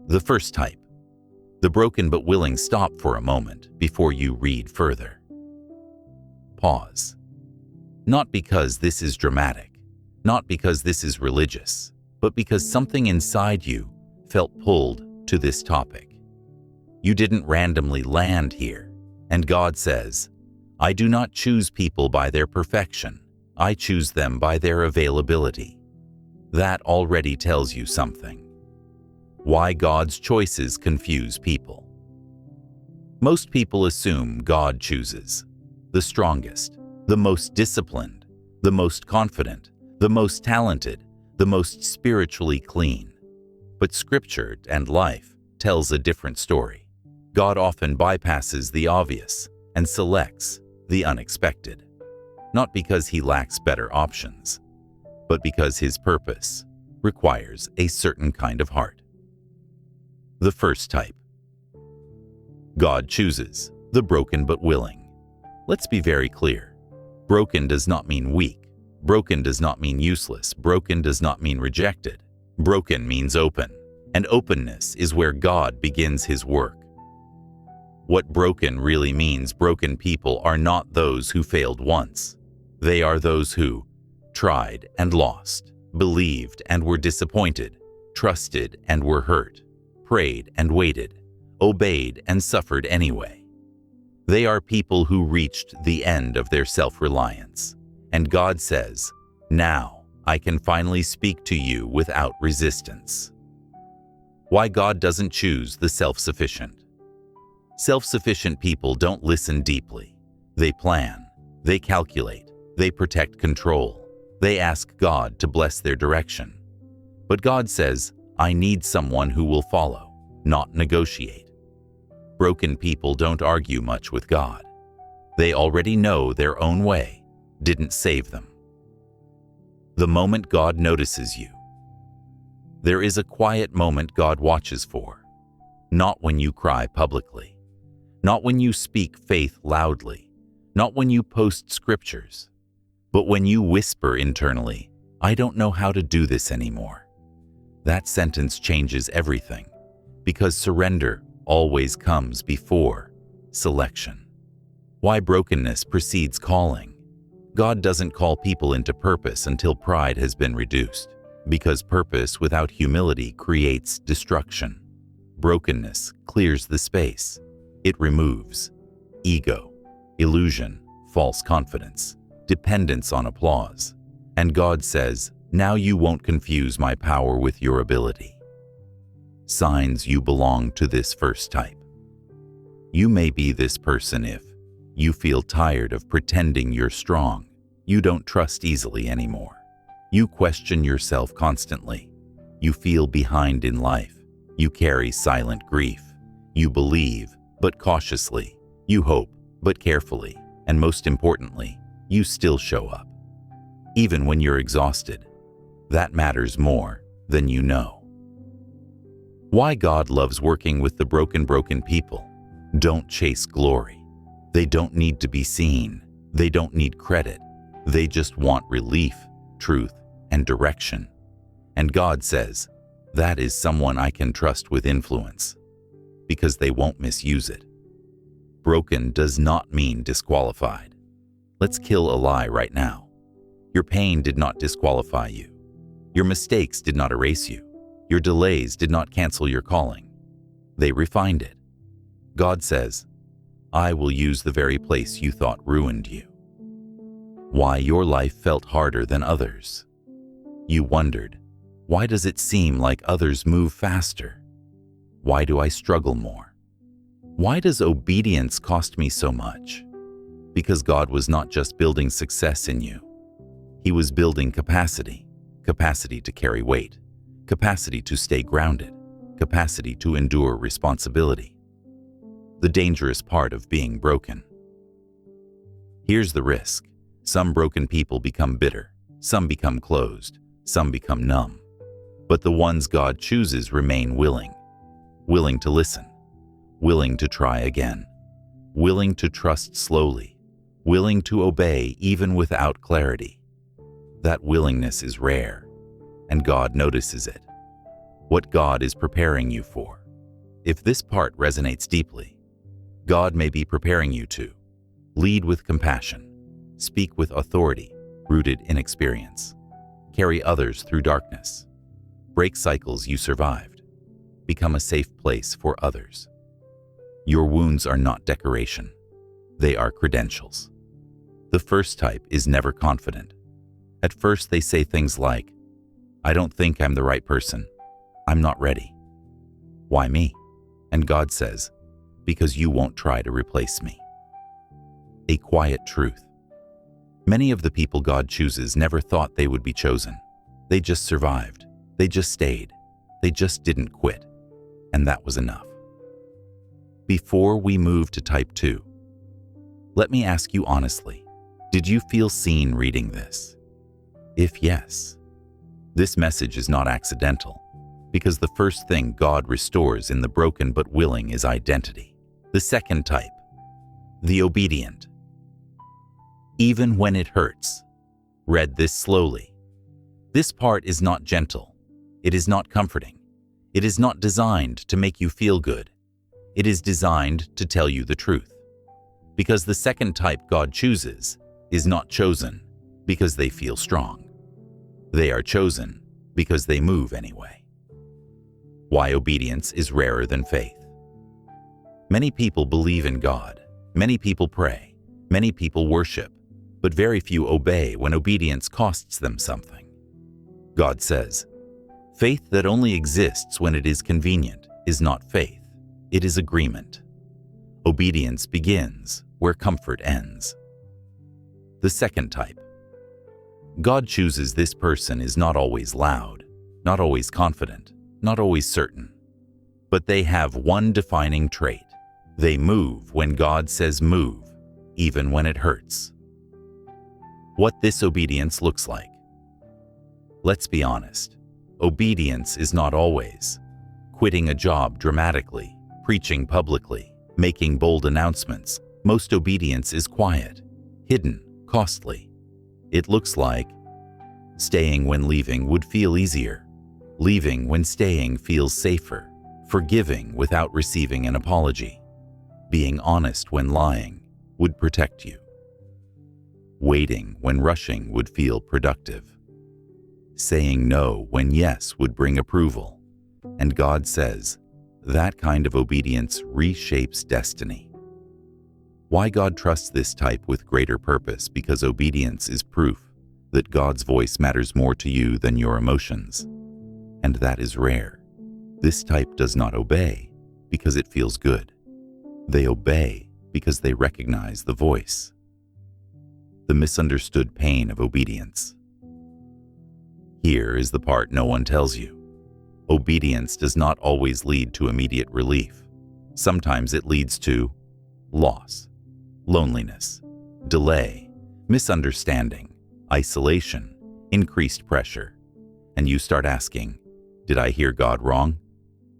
The first type. The broken but willing. Stop for a moment before you read further. Pause. Not because this is dramatic, not because this is religious, but because something inside you felt pulled to this topic. You didn't randomly land here, and God says, I do not choose people by their perfection. I choose them by their availability. That already tells you something. Why God's choices confuse people. Most people assume God chooses the strongest, the most disciplined, the most confident, the most talented, the most spiritually clean. But Scripture and life tells a different story. God often bypasses the obvious and selects the unexpected, not because he lacks better options, but because his purpose requires a certain kind of heart. The first type. God chooses the broken but willing. Let's be very clear. Broken does not mean weak. Broken does not mean useless. Broken does not mean rejected. Broken means open, and openness is where God begins his work. What broken really means, broken people are not those who failed once. They are those who tried and lost, believed and were disappointed, trusted and were hurt, prayed and waited, obeyed and suffered anyway. They are people who reached the end of their self-reliance. And God says, now I can finally speak to you without resistance. Why God doesn't choose the self-sufficient. Self-sufficient people don't listen deeply. They plan, they calculate, they protect control. They ask God to bless their direction. But God says, I need someone who will follow, not negotiate. Broken people don't argue much with God. They already know their own way didn't save them. The moment God notices you. There is a quiet moment God watches for. Not when you cry publicly. Not when you speak faith loudly. Not when you post scriptures. But when you whisper internally, I don't know how to do this anymore. That sentence changes everything, because surrender always comes before selection. Why brokenness precedes calling. God doesn't call people into purpose until pride has been reduced, because purpose without humility creates destruction. Brokenness clears the space. It removes ego, illusion, false confidence, dependence on applause. And God says, now you won't confuse my power with your ability. Signs you belong to this first type. You may be this person if you feel tired of pretending you're strong. You don't trust easily anymore. You question yourself constantly. You feel behind in life. You carry silent grief. You believe, but cautiously. You hope, but carefully. And most importantly, you still show up. Even when you're exhausted. That matters more than you know. Why God loves working with the broken people. Don't chase glory. They don't need to be seen. They don't need credit. They just want relief, truth, and direction. And God says, that is someone I can trust with influence, because they won't misuse it. Broken does not mean disqualified. Let's kill a lie right now. Your pain did not disqualify you. Your mistakes did not erase you. Your delays did not cancel your calling. They refined it. God says, I will use the very place you thought ruined you. Why your life felt harder than others. You wondered, why does it seem like others move faster? Why do I struggle more? Why does obedience cost me so much? Because God was not just building success in you. He was building capacity to carry weight, capacity to stay grounded, capacity to endure responsibility. The dangerous part of being broken. Here's the risk. Some broken people become bitter, some become closed, some become numb. But the ones God chooses remain willing to listen, willing to try again, willing to trust slowly, willing to obey even without clarity. That willingness is rare, and God notices it. What God is preparing you for. If this part resonates deeply, God may be preparing you to lead with compassion, speak with authority rooted in experience, carry others through darkness, break cycles you survived, become a safe place for others. Your wounds are not decoration. They are credentials. The first type is never confident. At first they say things like, I don't think I'm the right person. I'm not ready. Why me? And God says, because you won't try to replace me. A quiet truth. Many of the people God chooses never thought they would be chosen. They just survived. They just stayed. They just didn't quit. And that was enough. Before we move to type 2, let me ask you honestly, did you feel seen reading this? If yes, this message is not accidental, because the first thing God restores in the broken but willing is identity. The second type, the obedient. Even when it hurts. Read this slowly. This part is not gentle. It is not comforting. It is not designed to make you feel good. It is designed to tell you the truth. Because the second type God chooses is not chosen because they feel strong. They are chosen because they move anyway. Why obedience is rarer than faith. Many people believe in God. Many people pray. Many people worship. But very few obey when obedience costs them something. God says, faith that only exists when it is convenient is not faith. It is agreement. Obedience begins where comfort ends. The second type. God chooses this person is not always loud, not always confident, not always certain. But they have one defining trait. They move when God says move, even when it hurts. What this obedience looks like. Let's be honest. Obedience is not always quitting a job dramatically, preaching publicly, making bold announcements. Most obedience is quiet, hidden, costly. It looks like staying when leaving would feel easier, leaving when staying feels safer, forgiving without receiving an apology, being honest when lying would protect you, waiting when rushing would feel productive, saying no when yes would bring approval. And God says, that kind of obedience reshapes destiny. Why God trusts this type with greater purpose? Because obedience is proof that God's voice matters more to you than your emotions. And that is rare. This type does not obey because it feels good. They obey because they recognize the voice. The misunderstood pain of obedience. Here is the part no one tells you. Obedience does not always lead to immediate relief. Sometimes it leads to loss, loneliness, delay, misunderstanding, isolation, increased pressure. And you start asking, did I hear God wrong?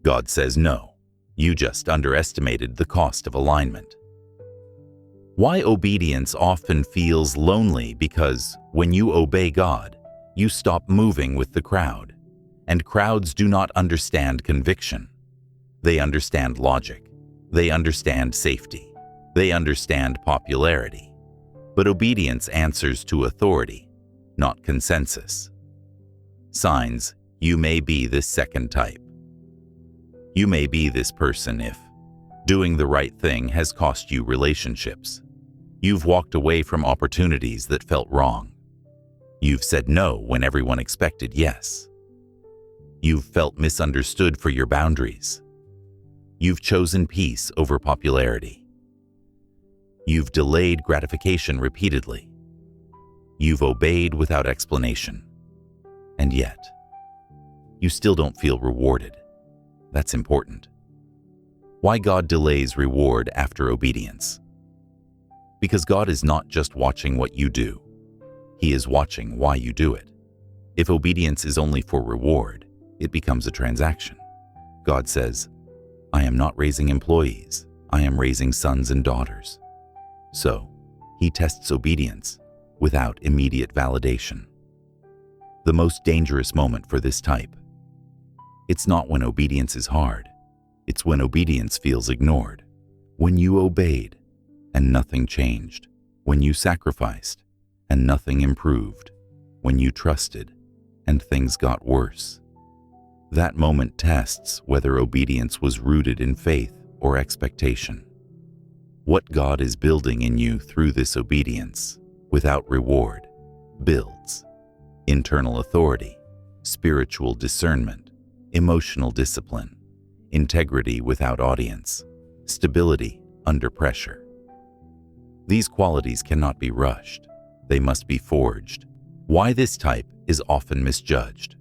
God says no. You just underestimated the cost of alignment. Why obedience often feels lonely? Because when you obey God, you stop moving with the crowd. And crowds do not understand conviction. They understand logic. They understand safety. They understand popularity. But obedience answers to authority, not consensus. Signs: you may be this second type. You may be this person if doing the right thing has cost you relationships. You've walked away from opportunities that felt wrong. You've said no when everyone expected yes. You've felt misunderstood for your boundaries. You've chosen peace over popularity. You've delayed gratification repeatedly. You've obeyed without explanation. And yet, you still don't feel rewarded. That's important. Why God delays reward after obedience? Because God is not just watching what you do. He is watching why you do it. If obedience is only for reward, it becomes a transaction. God says, I am not raising employees. I am raising sons and daughters. So, He tests obedience without immediate validation. The most dangerous moment for this type. It's not when obedience is hard. It's when obedience feels ignored, when you obeyed and nothing changed, when you sacrificed and nothing improved, when you trusted and things got worse. That moment tests whether obedience was rooted in faith or expectation. What God is building in you through this obedience, without reward, builds internal authority, spiritual discernment, emotional discipline, integrity without audience, stability under pressure. These qualities cannot be rushed. They must be forged. Why this type is often misjudged.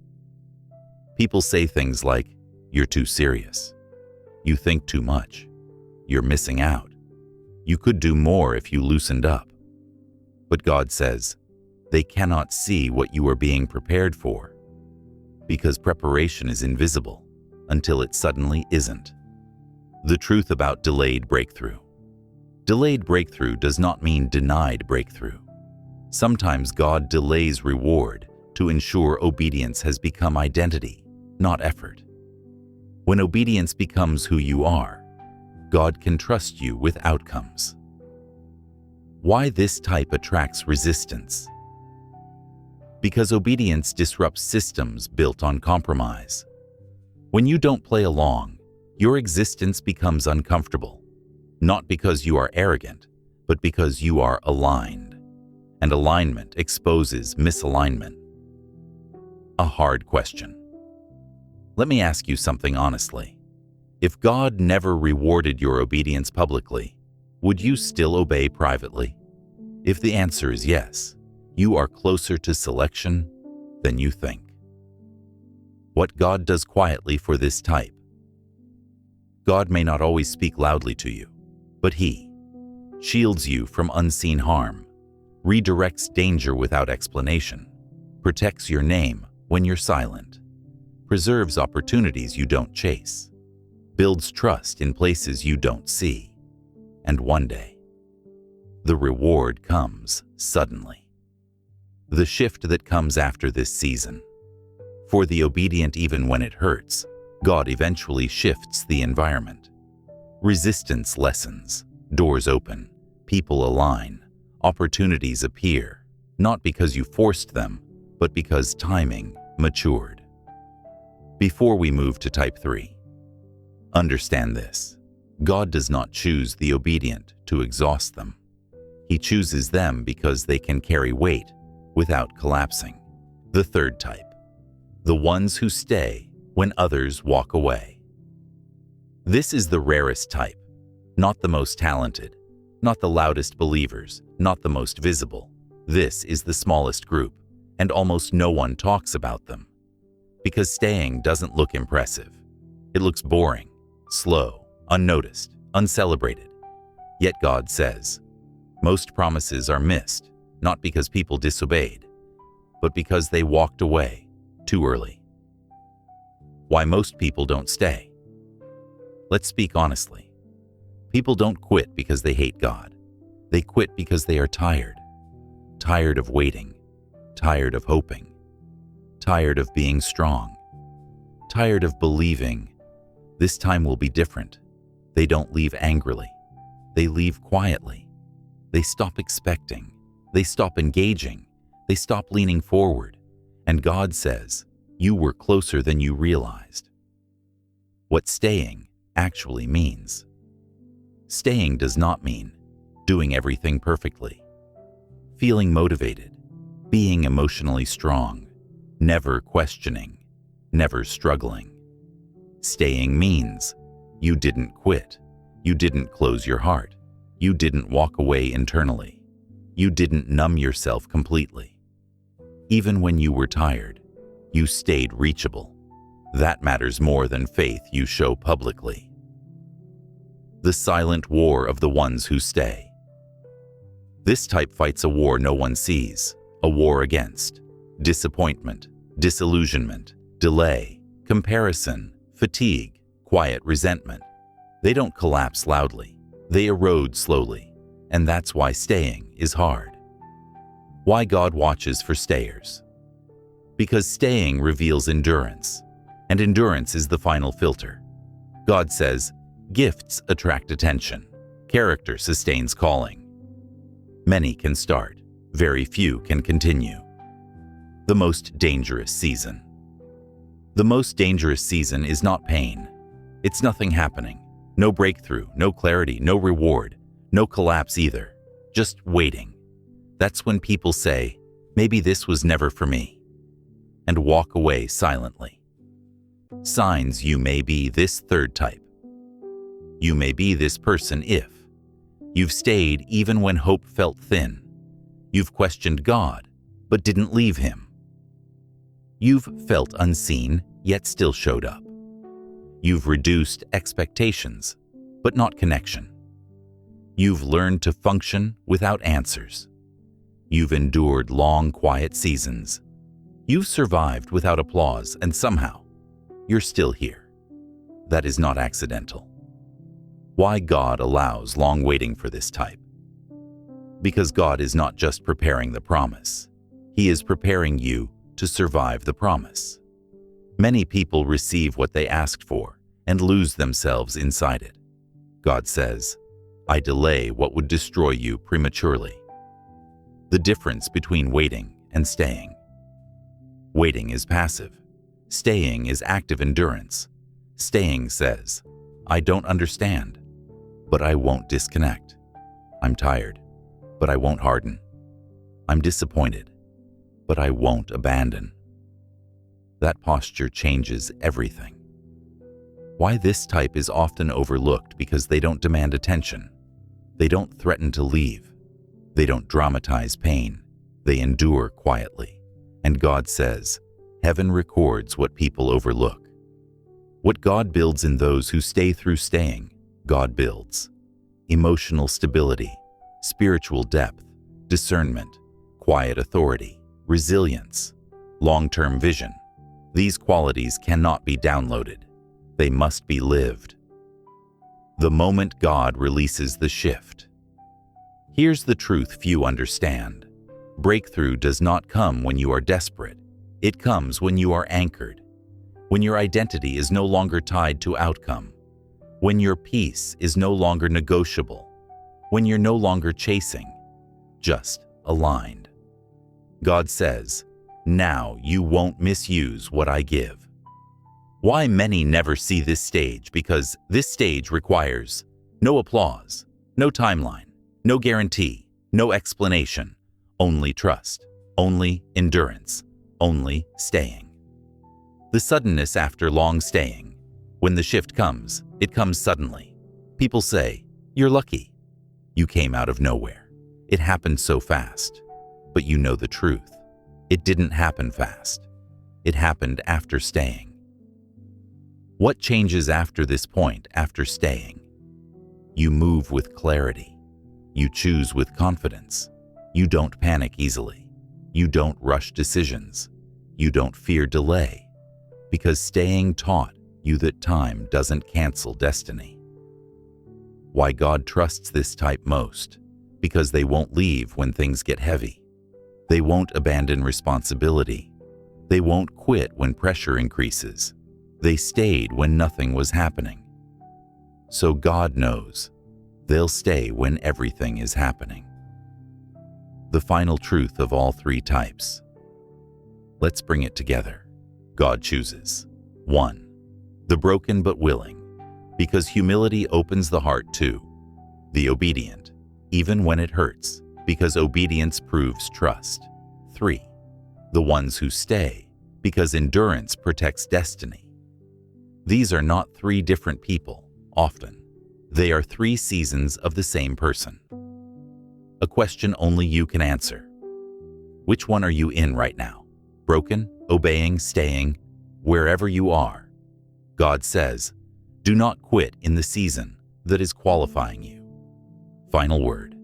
People say things like, "You're too serious. You think too much. You're missing out. You could do more if you loosened up." But God says, they cannot see what you are being prepared for, because preparation is invisible until it suddenly isn't. The truth about delayed breakthrough. Delayed breakthrough does not mean denied breakthrough. Sometimes God delays reward to ensure obedience has become identity, not effort. When obedience becomes who you are, God can trust you with outcomes. Why this type attracts resistance? Because obedience disrupts systems built on compromise. When you don't play along, your existence becomes uncomfortable, not because you are arrogant, but because you are aligned. And alignment exposes misalignment. A hard question. Let me ask you something honestly. If God never rewarded your obedience publicly, would you still obey privately? If the answer is yes, you are closer to selection than you think. What God does quietly for this type. God may not always speak loudly to you, but He shields you from unseen harm, redirects danger without explanation, protects your name when you're silent, preserves opportunities you don't chase, builds trust in places you don't see, and one day, the reward comes suddenly. The shift that comes after this season. For the obedient, even when it hurts, God eventually shifts the environment. Resistance lessens, doors open, people align, opportunities appear, not because you forced them, but because timing matured. Before we move to type 3, understand this. God does not choose the obedient to exhaust them. He chooses them because they can carry weight without collapsing. The third type, the ones who stay when others walk away. This is the rarest type, not the most talented, not the loudest believers, not the most visible. This is the smallest group, and almost no one talks about them. Because staying doesn't look impressive. It looks boring, slow, unnoticed, uncelebrated. Yet God says, most promises are missed, not because people disobeyed, but because they walked away too early. Why most people don't stay? Let's speak honestly. People don't quit because they hate God. They quit because they are tired. Tired of waiting. Tired of hoping. Tired of being strong. Tired of believing this time will be different. They don't leave angrily. They leave quietly. They stop expecting. They stop engaging. They stop leaning forward. And God says, you were closer than you realized. What staying actually means. Staying does not mean doing everything perfectly. Feeling motivated, being emotionally strong, never questioning, never struggling. Staying means you didn't quit. You didn't close your heart. You didn't walk away internally. You didn't numb yourself completely. Even when you were tired, you stayed reachable. That matters more than faith you show publicly. The silent war of the ones who stay. This type fights a war no one sees, a war against disappointment, disillusionment, delay, comparison, fatigue, quiet resentment. They don't collapse loudly. They erode slowly, and that's why staying is hard. Why God watches for stayers. Because staying reveals endurance, and endurance is the final filter. God says, gifts attract attention. Character sustains calling. Many can start. Very few can continue. The most dangerous season. The most dangerous season is not pain. It's nothing happening. No breakthrough, no clarity, no reward, no collapse either. Just waiting. That's when people say, maybe this was never for me, and walk away silently. Signs you may be this third type. You may be this person if you've stayed even when hope felt thin. You've questioned God, but didn't leave Him. You've felt unseen, yet still showed up. You've reduced expectations, but not connection. You've learned to function without answers. You've endured long, quiet seasons. You've survived without applause, and somehow, you're still here. That is not accidental. Why God allows long waiting for this type? Because God is not just preparing the promise. He is preparing you to survive the promise. Many people receive what they asked for and lose themselves inside it. God says, I delay what would destroy you prematurely. The difference between waiting and staying. Waiting is passive. Staying is active endurance. Staying says, I don't understand, but I won't disconnect. I'm tired, but I won't harden. I'm disappointed, but I won't abandon. That posture changes everything. Why this type is often overlooked because they don't demand attention. They don't threaten to leave. They don't dramatize pain. They endure quietly. And God says, heaven records what people overlook. What God builds in those who stay through staying, God builds. Emotional stability, spiritual depth, discernment, quiet authority, resilience, long-term vision. These qualities cannot be downloaded. They must be lived. The moment God releases the shift. Here's the truth few understand. Breakthrough does not come when you are desperate. It comes when you are anchored. When your identity is no longer tied to outcome. When your peace is no longer negotiable. When you're no longer chasing, just aligned. God says, now you won't misuse what I give. Why many never see this stage? Because this stage requires no applause, no timeline, no guarantee, no explanation, only trust, only endurance, only staying. The suddenness after long staying. When the shift comes, it comes suddenly. People say, you're lucky. You came out of nowhere. It happened so fast. But you know the truth. It didn't happen fast. It happened after staying. What changes after this point, after staying? You move with clarity. You choose with confidence. You don't panic easily. You don't rush decisions. You don't fear delay. Because staying taught you that time doesn't cancel destiny. Why God trusts this type most? Because they won't leave when things get heavy. They won't abandon responsibility. They won't quit when pressure increases. They stayed when nothing was happening. So God knows they'll stay when everything is happening. The final truth of all three types. Let's bring it together. God chooses. 1. The broken but willing, because humility opens the heart to. The obedient, even when it hurts, because obedience proves trust. 3. The ones who stay, because endurance protects destiny. These are not three different people, often. They are three seasons of the same person. A question only you can answer. Which one are you in right now? Broken, obeying, staying, wherever you are. God says, do not quit in the season that is qualifying you. Final word.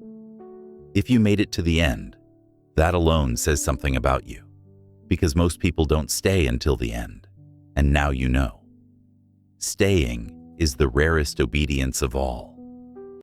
If you made it to the end, that alone says something about you, because most people don't stay until the end, and now you know. Staying is the rarest obedience of all.